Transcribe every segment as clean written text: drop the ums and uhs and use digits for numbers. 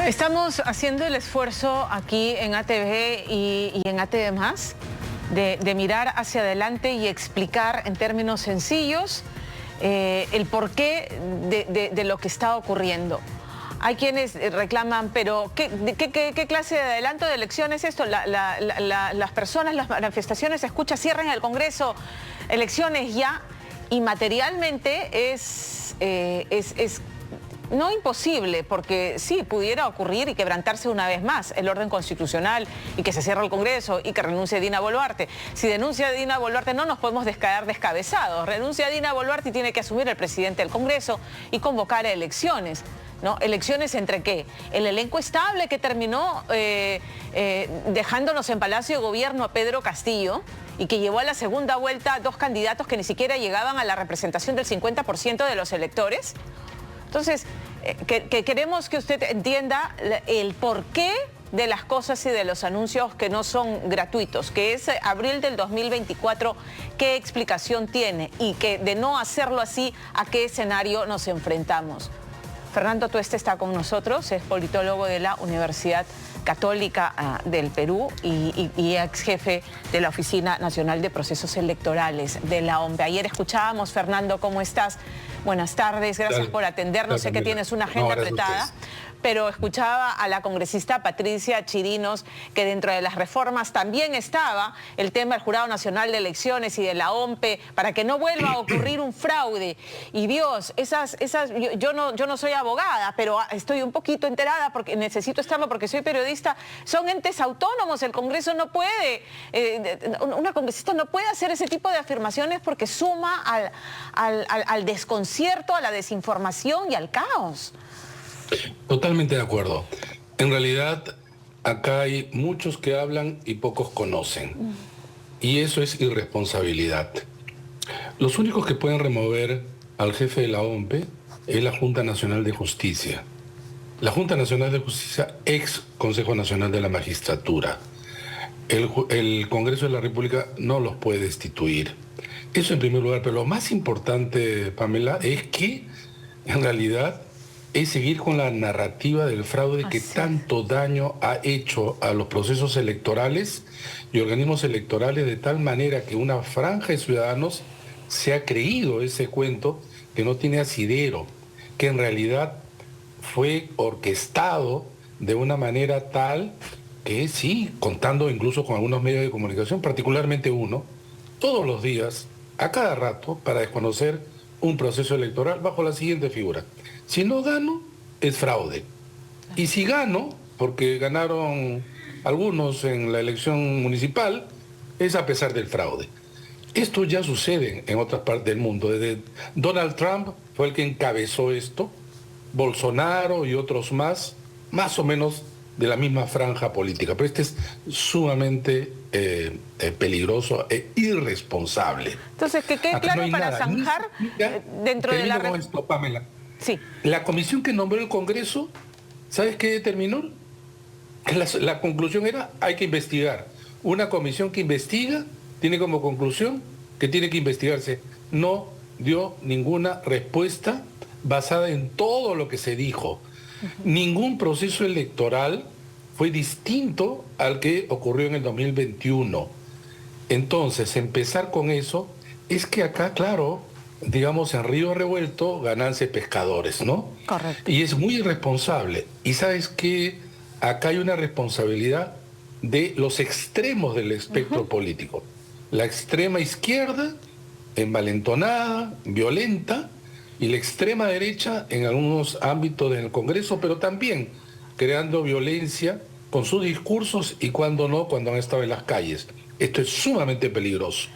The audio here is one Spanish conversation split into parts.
Estamos haciendo el esfuerzo aquí en ATV y en ATV+, de mirar hacia adelante y explicar en términos sencillos el porqué de lo que está ocurriendo. Hay quienes reclaman, pero ¿qué clase de adelanto de elecciones es esto? Las personas, las manifestaciones, se escucha, cierran el Congreso, elecciones ya, y materialmente es no imposible, porque sí, pudiera ocurrir y quebrantarse una vez más el orden constitucional y que se cierre el Congreso y que renuncie Dina Boluarte. Si denuncia a Dina Boluarte no nos podemos quedar descabezados. Renuncia a Dina Boluarte y tiene que asumir el presidente del Congreso y convocar a elecciones. ¿No? ¿Elecciones entre qué? El elenco estable que terminó dejándonos en Palacio de Gobierno a Pedro Castillo y que llevó a la segunda vuelta a dos candidatos que ni siquiera llegaban a la representación del 50% de los electores. Entonces, queremos que usted entienda el porqué de las cosas y de los anuncios que no son gratuitos, que es abril del 2024, qué explicación tiene y que de no hacerlo así, a qué escenario nos enfrentamos. Fernando Tueste está con nosotros, es politólogo de la Universidad Católica del Perú y ex jefe de la Oficina Nacional de Procesos Electorales de la OMP. Ayer escuchábamos, Fernando, ¿cómo estás? Buenas tardes, gracias por atendernos. Sé que tienes una agenda apretada, pero escuchaba a la congresista Patricia Chirinos que dentro de las reformas también estaba el tema del Jurado Nacional de Elecciones y de la OMP para que no vuelva a ocurrir un fraude. Y Dios, yo no soy abogada, pero estoy un poquito enterada porque necesito estarlo porque soy periodista. Son entes autónomos, el Congreso no puede, una congresista no puede hacer ese tipo de afirmaciones porque suma al desconcierto, a la desinformación y al caos. Totalmente de acuerdo. En realidad, acá hay muchos que hablan y pocos conocen. Y eso es irresponsabilidad. Los únicos que pueden remover al jefe de la OMP es la Junta Nacional de Justicia. La Junta Nacional de Justicia, ex Consejo Nacional de la Magistratura. El Congreso de la República no los puede destituir. Eso en primer lugar. Pero lo más importante, Pamela, es que en realidad es seguir con la narrativa del fraude que tanto daño ha hecho a los procesos electorales y organismos electorales, de tal manera que una franja de ciudadanos se ha creído ese cuento que no tiene asidero, que en realidad fue orquestado de una manera tal que sí, contando incluso con algunos medios de comunicación, particularmente uno, todos los días, a cada rato, para desconocer un proceso electoral bajo la siguiente figura: si no gano, es fraude. Y si gano, porque ganaron algunos en la elección municipal, es a pesar del fraude. Esto ya sucede en otras partes del mundo. Desde Donald Trump fue el que encabezó esto, Bolsonaro y otros más o menos de la misma franja política. Pero este es sumamente peligroso e irresponsable. Entonces, que quede claro para zanjar dentro de la... Esto, Pamela. Sí. La comisión que nombró el Congreso, ¿sabes qué determinó? La conclusión era: hay que investigar. Una comisión que investiga tiene como conclusión que tiene que investigarse. No dio ninguna respuesta basada en todo lo que se dijo. Ningún proceso electoral fue distinto al que ocurrió en el 2021. Entonces, empezar con eso es que acá, claro, digamos, en río revuelto, ganarse pescadores, ¿no? Correcto. Y es muy irresponsable. Y sabes que acá hay una responsabilidad de los extremos del espectro político. La extrema izquierda, envalentonada, violenta, y la extrema derecha en algunos ámbitos del Congreso, pero también creando violencia con sus discursos y cuando no, cuando han estado en las calles. Esto es sumamente peligroso.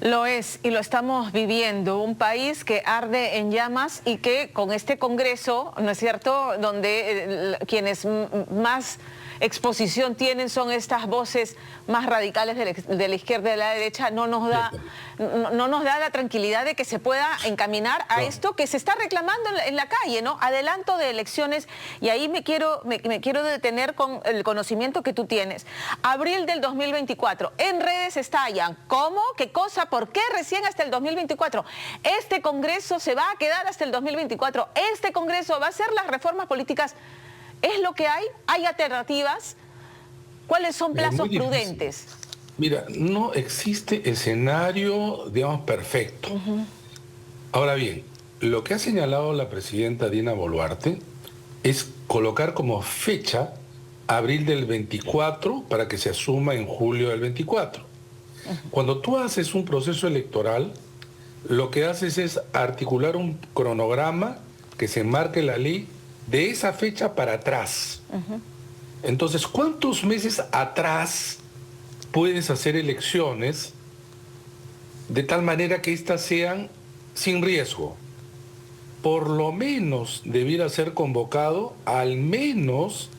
Lo es, y lo estamos viviendo, un país que arde en llamas y que con este Congreso, ¿no es cierto?, donde quienes más exposición tienen son estas voces más radicales de la izquierda y de la derecha, no nos da la tranquilidad de que se pueda encaminar a esto que se está reclamando en la calle, ¿no? Adelanto de elecciones, y ahí me quiero detener con el conocimiento que tú tienes. Abril del 2024, en redes estallan, ¿cómo? ¿Qué cosa? ¿Por qué recién hasta el 2024? Este Congreso se va a quedar hasta el 2024, este Congreso va a hacer las reformas políticas ¿Es lo que hay? ¿Hay alternativas? ¿Cuáles son plazos prudentes? Mira, no existe escenario, digamos, perfecto. Ahora bien, lo que ha señalado la presidenta Dina Boluarte es colocar como fecha abril del 24 para que se asuma en julio del 24. Cuando tú haces un proceso electoral, lo que haces es articular un cronograma que se enmarque en la ley de esa fecha para atrás. Entonces, ¿cuántos meses atrás puedes hacer elecciones de tal manera que éstas sean sin riesgo? Por lo menos debiera ser convocado al menos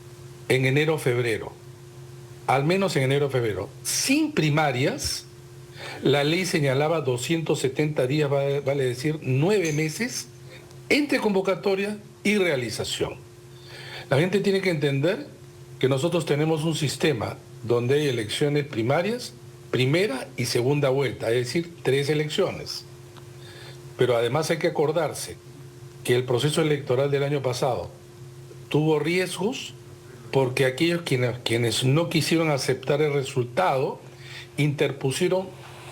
en enero o febrero. Al menos en enero o febrero. Sin primarias, la ley señalaba 270 días, vale decir 9 meses, entre convocatoria y realización. La gente tiene que entender que nosotros tenemos un sistema donde hay elecciones primarias, primera y segunda vuelta, es decir, 3 elecciones. Pero además hay que acordarse que el proceso electoral del año pasado tuvo riesgos porque aquellos quienes no quisieron aceptar el resultado interpusieron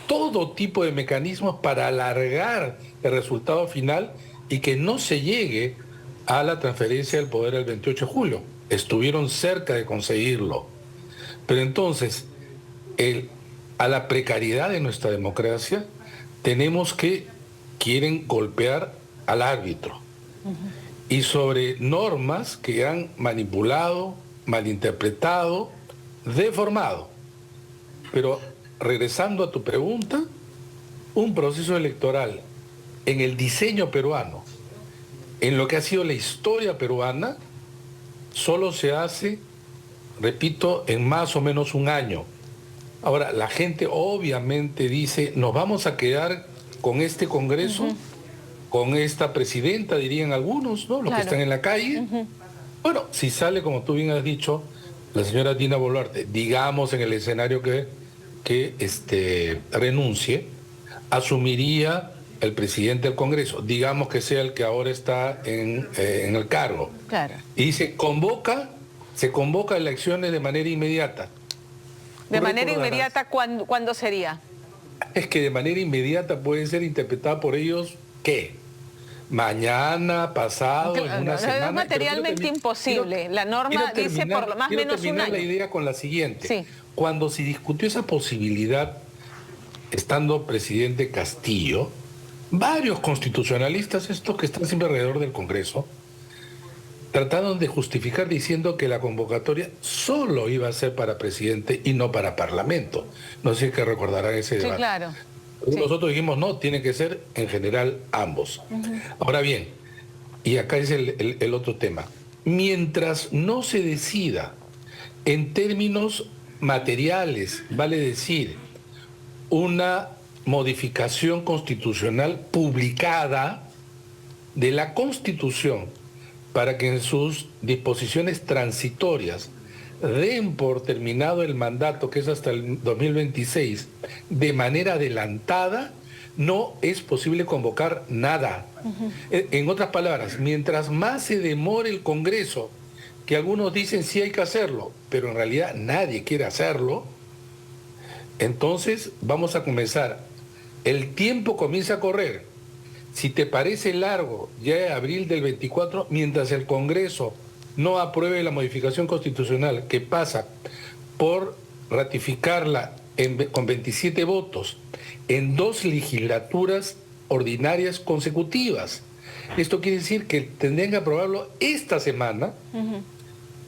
todo tipo de mecanismos para alargar el resultado final y que no se llegue a la transferencia del poder el 28 de julio. Estuvieron cerca de conseguirlo. Pero entonces, a la precariedad de nuestra democracia, tenemos que quieren golpear al árbitro. Y sobre normas que han manipulado, malinterpretado, deformado. Pero regresando a tu pregunta, un proceso electoral en el diseño peruano, en lo que ha sido la historia peruana, solo se hace, repito, en más o menos un año. Ahora, la gente obviamente dice, nos vamos a quedar con este Congreso, con esta presidenta, dirían algunos, ¿no? Los que están en la calle. Bueno, si sale, como tú bien has dicho, la señora Dina Boluarte, digamos en el escenario que renuncie, asumiría el presidente del Congreso, digamos que sea el que ahora está en el cargo. Claro. Y se convoca elecciones de manera inmediata. ¿De manera inmediata cuándo sería? Es que de manera inmediata puede ser interpretada por ellos, ¿qué? Mañana, pasado, en una semana. Es materialmente imposible. La norma dice por lo más menos un año. La idea con la siguiente. Sí. Cuando se discutió esa posibilidad, estando presidente Castillo, varios constitucionalistas, estos que están siempre alrededor del Congreso, trataron de justificar diciendo que la convocatoria solo iba a ser para presidente y no para parlamento. No sé si recordarán ese debate. Sí, claro. Nosotros dijimos, no, tiene que ser en general ambos. Ahora bien, y acá es el otro tema, mientras no se decida en términos materiales, vale decir, una modificación constitucional publicada de la Constitución para que en sus disposiciones transitorias den por terminado el mandato, que es hasta el 2026, de manera adelantada, no es posible convocar nada. En otras palabras, mientras más se demore el Congreso, que algunos dicen sí hay que hacerlo, pero en realidad nadie quiere hacerlo, entonces vamos a comenzar. El tiempo comienza a correr. Si te parece largo, ya es abril del 24, mientras el Congreso no apruebe la modificación constitucional que pasa por ratificarla con 27 votos en 2 legislaturas ordinarias consecutivas. Esto quiere decir que tendrían que aprobarlo esta semana,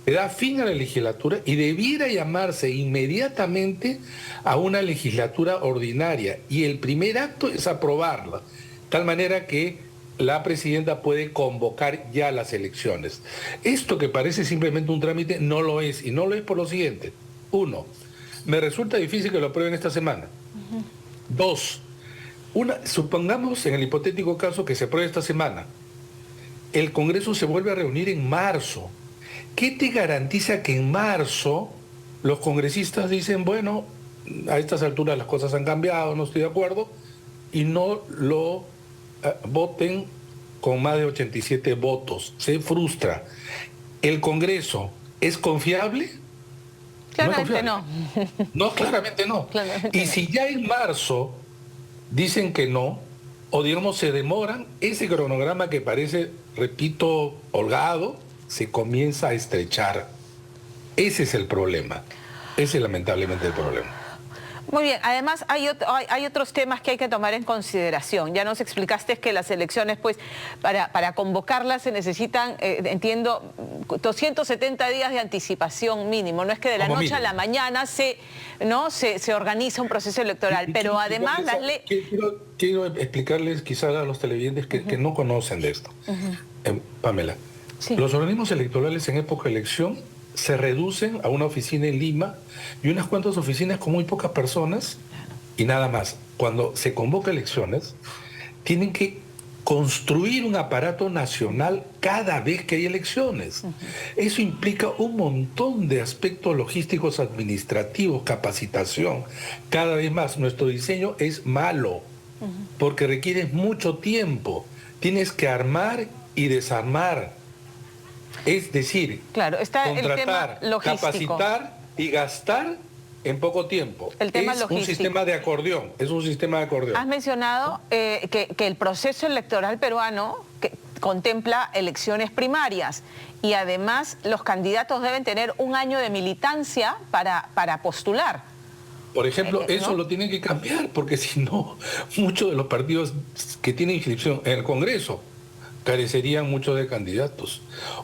le da fin a la legislatura y debiera llamarse inmediatamente a una legislatura ordinaria. Y el primer acto es aprobarla, de tal manera que la presidenta puede convocar ya las elecciones. Esto que parece simplemente un trámite no lo es, y no lo es por lo siguiente. 1, me resulta difícil que lo aprueben esta semana. 2, supongamos en el hipotético caso que se apruebe esta semana. El Congreso se vuelve a reunir en marzo. ¿Qué te garantiza que en marzo los congresistas dicen, bueno, a estas alturas las cosas han cambiado, no estoy de acuerdo, y no lo voten con más de 87 votos? Se frustra. ¿El Congreso es confiable? Claramente no. No, claramente no. Claramente Y no. si ya en marzo dicen que no, o digamos se demoran, ese cronograma que parece, repito, holgado, se comienza a estrechar. Ese es el problema. Ese es lamentablemente el problema. Muy bien, además hay otros temas que hay que tomar en consideración. Ya nos explicaste que las elecciones, pues, para convocarlas se necesitan, entiendo, 270 días de anticipación mínimo. No es que de la Como noche mínimo. a la mañana se organiza un proceso electoral, pero además las leyes... Quiero explicarles quizás a los televidentes que no conocen de esto. Pamela, Sí. los organismos electorales en época de elección se reducen a una oficina en Lima y unas cuantas oficinas con muy pocas personas y nada más. Cuando se convoca elecciones, tienen que construir un aparato nacional cada vez que hay elecciones. Eso implica un montón de aspectos logísticos, administrativos, capacitación. Cada vez más, nuestro diseño es malo porque requiere mucho tiempo. Tienes que armar y desarmar. Es decir, Claro, está el contratar, tema logístico. capacitar y gastar en poco tiempo. El tema es logístico. un sistema de acordeón, es un sistema de acordeón. Has mencionado que el proceso electoral peruano contempla elecciones primarias y además los candidatos deben tener un año de militancia para postular. Por ejemplo, ¿no? eso lo tienen que cambiar, porque si no, muchos de los partidos que tienen inscripción en el Congreso carecerían mucho de candidatos.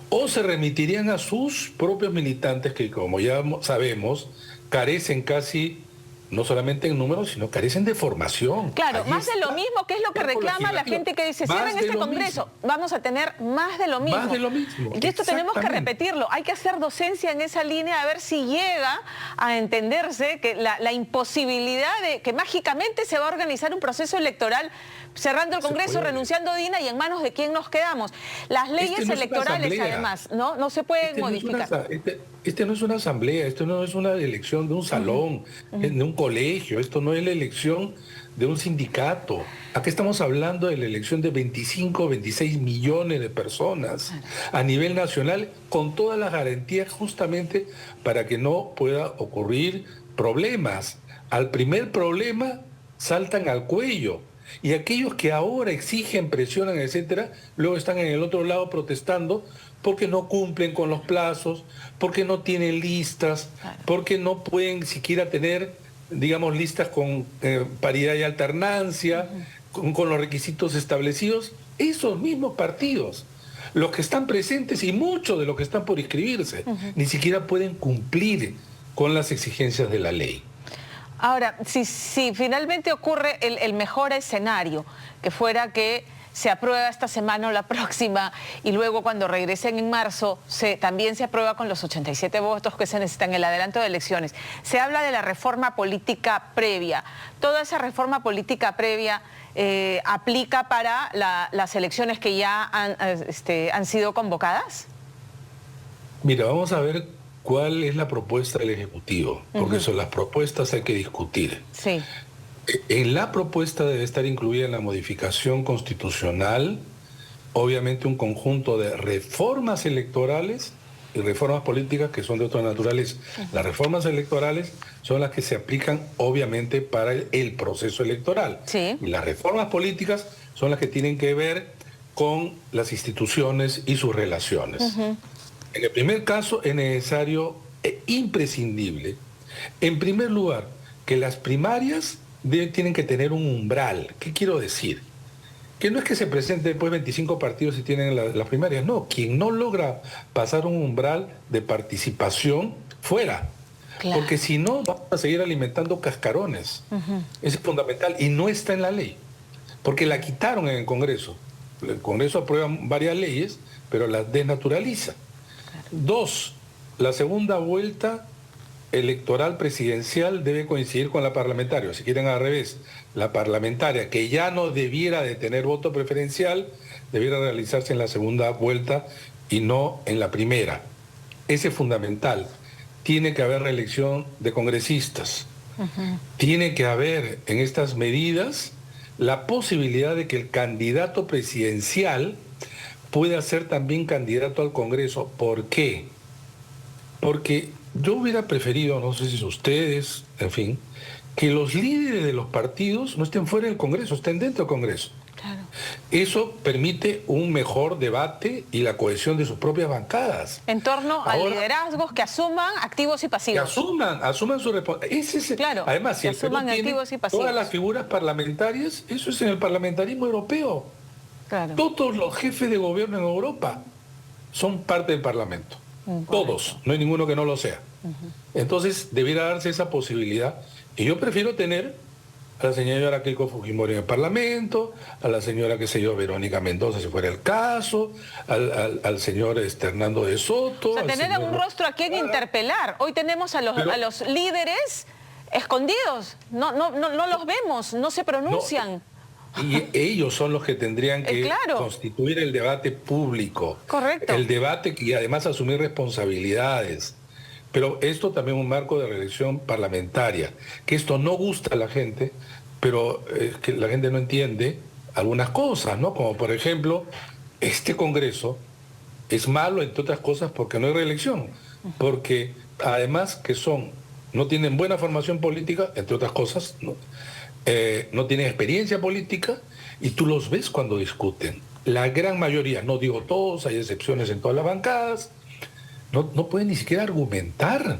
O se remitirían a sus propios militantes, que como ya sabemos, carecen casi, no solamente en números, sino carecen de formación. Claro, Allí más de lo está mismo, que es lo que el cuerpo reclama la legislativo. gente que dice, Más cierren de este lo Congreso, mismo. vamos a tener más de lo mismo. Más de lo mismo, Y esto tenemos que exactamente. repetirlo, hay que hacer docencia en esa línea a ver si llega a entenderse que la imposibilidad de que mágicamente se va a organizar un proceso electoral cerrando el Se Congreso, puede. renunciando a Dina y en manos de quién nos quedamos. Las leyes no es una electorales asamblea. además, no se pueden modificar. Este no es una asamblea, esto no es una elección de un salón, de un colegio, esto no es la elección de un sindicato. Aquí estamos hablando de la elección de 25, 26 millones de personas a nivel nacional, con todas las garantías justamente para que no pueda ocurrir problemas. Al primer problema saltan al cuello. Y aquellos que ahora exigen, presionan, etcétera, luego están en el otro lado protestando porque no cumplen con los plazos, porque no tienen listas, porque no pueden siquiera tener, digamos, listas con paridad y alternancia, con los requisitos establecidos. Esos mismos partidos, los que están presentes y muchos de los que están por inscribirse, ni siquiera pueden cumplir con las exigencias de la ley. Ahora, si finalmente ocurre el mejor escenario, que fuera que se aprueba esta semana o la próxima y luego cuando regresen en marzo también se aprueba con los 87 votos que se necesitan en el adelanto de elecciones. Se habla de la reforma política previa. ¿Toda esa reforma política previa aplica para las elecciones que ya han sido convocadas? Mira, vamos a ver cuál es la propuesta del Ejecutivo, porque son las propuestas hay que discutir. Sí. En la propuesta debe estar incluida en la modificación constitucional, obviamente un conjunto de reformas electorales y reformas políticas que son de otra naturaleza. Las reformas electorales son las que se aplican obviamente para el proceso electoral. Sí. Y las reformas políticas son las que tienen que ver con las instituciones y sus relaciones. En el primer caso es necesario e imprescindible, en primer lugar, que las primarias tienen que tener un umbral. ¿Qué quiero decir? Que no es que se presenten después 25 partidos y tienen las primarias, no. Quien no logra pasar un umbral de participación, fuera. Claro. Porque si no, vamos a seguir alimentando cascarones. Eso es fundamental y no está en la ley. Porque la quitaron en el Congreso. El Congreso aprueba varias leyes, pero las desnaturaliza. Claro. 2, la segunda vuelta electoral presidencial debe coincidir con la parlamentaria. Si quieren al revés, la parlamentaria, que ya no debiera de tener voto preferencial, debiera realizarse en la segunda vuelta y no en la primera. Ese es fundamental. Tiene que haber reelección de congresistas. Tiene que haber en estas medidas la posibilidad de que el candidato presidencial pueda ser también candidato al Congreso. ¿Por qué? Porque yo hubiera preferido, no sé si ustedes, en fin, que los líderes de los partidos no estén fuera del Congreso, estén dentro del Congreso. Claro. Eso permite un mejor debate y la cohesión de sus propias bancadas. En torno a liderazgos que asuman activos y pasivos. Que asuman su responsabilidad. Claro, además, si que el Perú asuman tiene activos y pasivos. todas las figuras parlamentarias, eso es en el parlamentarismo europeo. Claro. Todos los jefes de gobierno en Europa son parte del Parlamento. Todos, no hay ninguno que no lo sea. Entonces, debiera darse esa posibilidad. Y yo prefiero tener a la señora Keiko Fujimori en el Parlamento, a la señora, qué sé yo, Verónica Mendoza, si fuera el caso, al señor Hernando de Soto. O sea, tener a un rostro a quien interpelar. Hoy tenemos a los líderes escondidos. No los vemos, no se pronuncian. Y ellos son los que tendrían que claro. constituir el debate público. Correcto. El debate y además asumir responsabilidades. Pero esto también es un marco de reelección parlamentaria, que esto no gusta a la gente, pero que la gente no entiende algunas cosas, ¿no? Como por ejemplo, este Congreso es malo, entre otras cosas, porque no hay reelección, porque además que no tienen buena formación política, entre otras cosas, no tienen experiencia política, y tú los ves cuando discuten. La gran mayoría, no digo todos, hay excepciones en todas las bancadas, no pueden ni siquiera argumentar.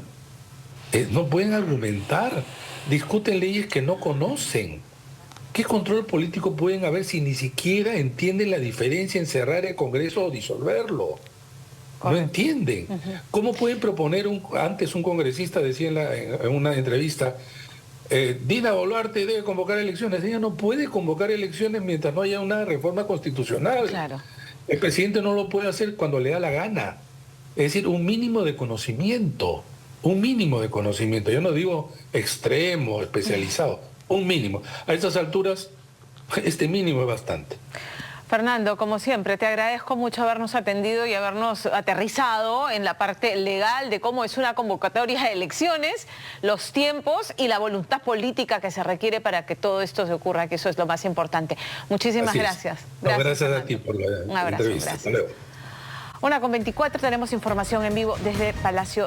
No pueden argumentar. Discuten leyes que no conocen. ¿Qué control político pueden haber si ni siquiera entienden la diferencia en cerrar el Congreso o disolverlo? No entienden. ¿Cómo pueden proponer antes un congresista decía en una entrevista, Dina Boluarte debe convocar elecciones? Ella no puede convocar elecciones mientras no haya una reforma constitucional. Claro. El presidente no lo puede hacer cuando le da la gana. Es decir, un mínimo de conocimiento. Un mínimo de conocimiento. Yo no digo extremo, especializado. Un mínimo. A estas alturas, este mínimo es bastante. Fernando, como siempre, te agradezco mucho habernos atendido y habernos aterrizado en la parte legal de cómo es una convocatoria de elecciones, los tiempos y la voluntad política que se requiere para que todo esto se ocurra, que eso es lo más importante. Muchísimas gracias. Gracias a ti por la entrevista. Gracias. Hasta luego. 1:24, tenemos información en vivo desde Palacio